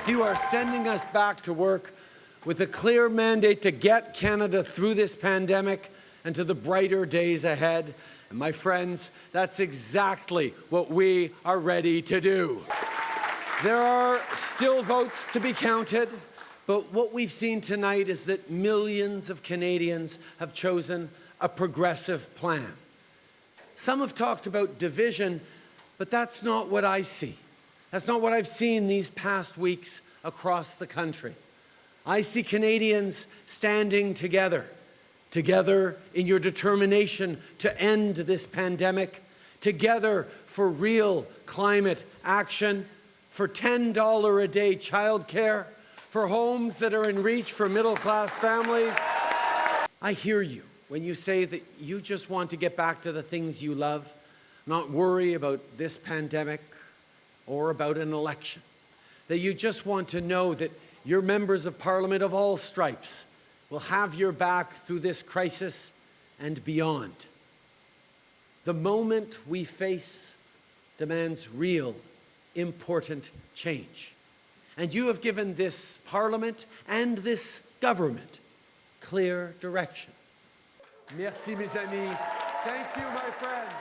You are sending us back to work with a clear mandate to get Canada through this pandemic and to the brighter days ahead. And my friends, that's exactly what we are ready to do. There are still votes to be counted, but what we've seen tonight is that millions of Canadians have chosen a progressive plan. Some have talked about division, but that's not what I see. That's not what I've seen these past weeks across the country. I see Canadians standing together in your determination to end this pandemic, together for real climate action, for $10 a day childcare, for homes that are in reach for middle-class families. I hear you when you say that you just want to get back to the things you love, not worry about this pandemic or about an election, that you just want to know that your members of Parliament of all stripes will have your back through this crisis and beyond. The moment we face demands real, important change. And you have given this Parliament and this government clear direction. Merci, mes amis. Thank you, my friends.